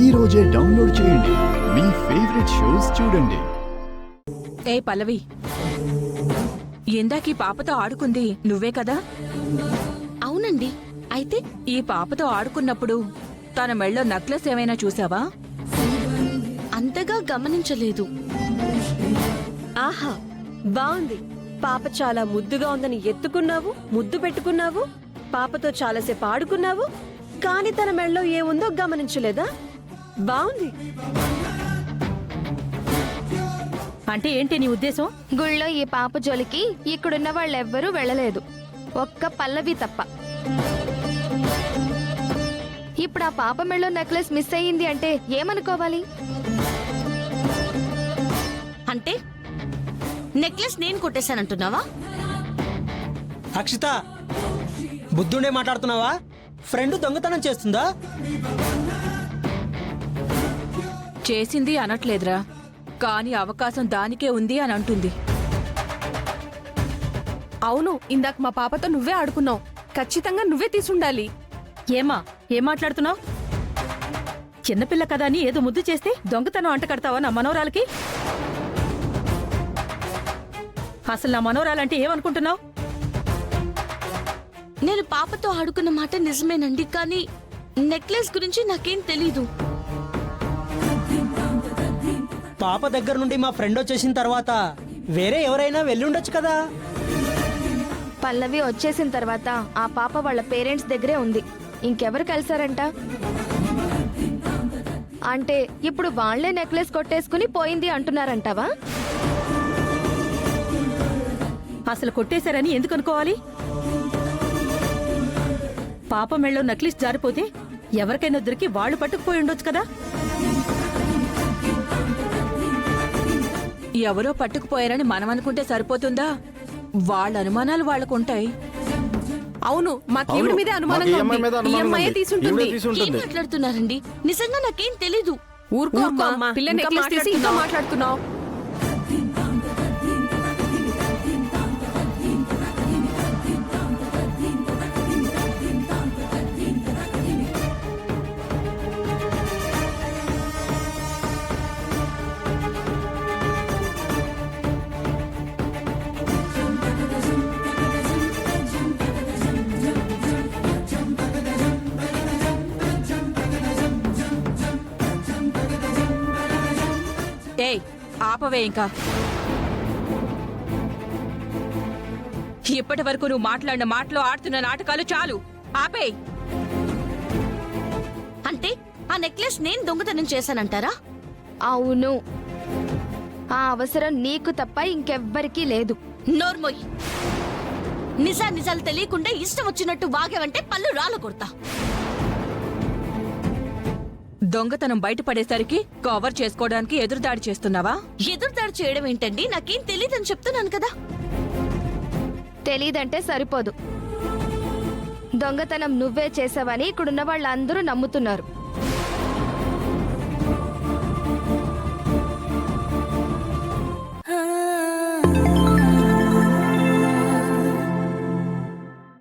ఈ రోజే డౌన్లోడ్ చేయండి. మీ ఫేవరెట్ షోస్ చూడండి. ఏ పల్లవి, ఇందాకీ పాపతో ఆడుకుంది నువ్వే కదా? అవునండి. అయితే ఈ పాపతో ఆడుకున్నప్పుడు తన మెళ్ళో నెక్లెస్ ఏమైనా చూసావా? అంతగా గమనించలేదు. ఆహా, బాగుంది. పాప చాలా ముద్దుగా ఉందని ఎత్తుకున్నావు, ముద్దు పెట్టుకున్నావు, పాపతో చాలాసేపు ఆడుకున్నావు, కాని తన మెళ్ళలో ఏముందో గమనించలేదా? బాగుంది. అంటే ఏంటి నీ ఉద్దేశం? గుళ్ళో ఈ పాప జోలికి ఇక్కడున్న వాళ్ళెవ్వరూ వెళ్ళలేదు, ఒక్క పల్లవి తప్ప. ఇప్పుడు ఆ పాప మెళ్ళో నెక్లెస్ మిస్ అయ్యింది అంటే ఏమనుకోవాలి? అంటే నెక్లెస్ నేను కొట్టేశానంటున్నావా? అక్షిత, బుద్ధుండే మాట్లాడుతున్నావా? ఫ్రెండ్ దొంగతనం చేస్తుందా? చేసింది అనట్లేదురా, కాని అవకాశం దానికే ఉంది అని అంటుంది. అవును, ఇందాక మా పాపతో నువ్వే ఆడుకున్నావు. ఖచ్చితంగా నువ్వే తీసుండాలి. ఏం మాట్లాడుతున్నావు? చిన్నపిల్ల కదా అని ఏదో ముద్దు చేస్తే దొంగతనం అంట కడతావా నా మనోరాలకి? అసలు నా మనోరాలంటే ఏమనుకుంటున్నావు? నేను పాపతో ఆడుకున్న మాట నిజమేనండి, కానీ నెక్లెస్ గురించి నాకేం తెలీదు. పాప దగ్గర నుండి మా ఫ్రెండ్ వచ్చేసిన తర్వాత వేరే ఎవరైనా వెళ్ళుండొచ్చు కదా. పల్లవి వచ్చేసిన తర్వాత ఆ పాప వాళ్ళ పేరెంట్స్ దగ్గరే ఉంది. ఇంకెవరు కలిసారంట? అంటే ఇప్పుడు వాళ్లే నెక్లెస్ కొట్టేసుకుని పోయింది అంటున్నారంటావా? అసలు కొట్టేశారని ఎందుకు అనుకోవాలి? పాప మెళ్ళో నక్లీస్ జారిపోతే ఎవరికైనా దొరికి వాళ్ళు పట్టుకుపోయి ఉండొచ్చు కదా. ఎవరో పట్టుకుపోయారని మనం అనుకుంటే సరిపోతుందా? వాళ్ళ అనుమానాలు వాళ్ళకుంటాయి. అవును, మాకేవిడి మీదే అనుమానంగా ఉంది. ఈ అమ్మాయే తీసుంటుంది. ఏం మాట్లాడుతున్నారండి? నిజంగా నాకేం తెలీదు. ఊరుకో అమ్మా, పిల్ల నెక్లెస్ తీసి ఇంకా మాట్లాడుతున్నావు. ఏయ్, ఆపవే ఇంకా. ఇప్పటి వరకు నువ్వు మాట్లాడిన మాటలు, ఆడుతున్న నాటకాలు చాలు. ఆపేయ్. అంటే ఆ నెక్లెస్ నేను దొంగతనం చేశానంటారా? అవును, ఆ అవసరం నీకు తప్ప ఇంకెవ్వరికీ లేదు. నోర్మోయ్, నిజాలు తెలియకుండా ఇష్టం వచ్చినట్టు వాగావంటే పళ్ళు రాళ్ళు కొడతా. దొంగతనం బయటపడేసరికి కవర్ చేసుకోవడానికి ఎదురుదాడి చేస్తున్నావా? ఎదురుదాడి చేయడం ఏంటండి? నాకేం తెలీదని చెప్తున్నాను కదా. తెలీదంటే సరిపోదు. దొంగతనం నువ్వే చేసావని ఇక్కడున్న వాళ్ళందరూ నమ్ముతున్నారు.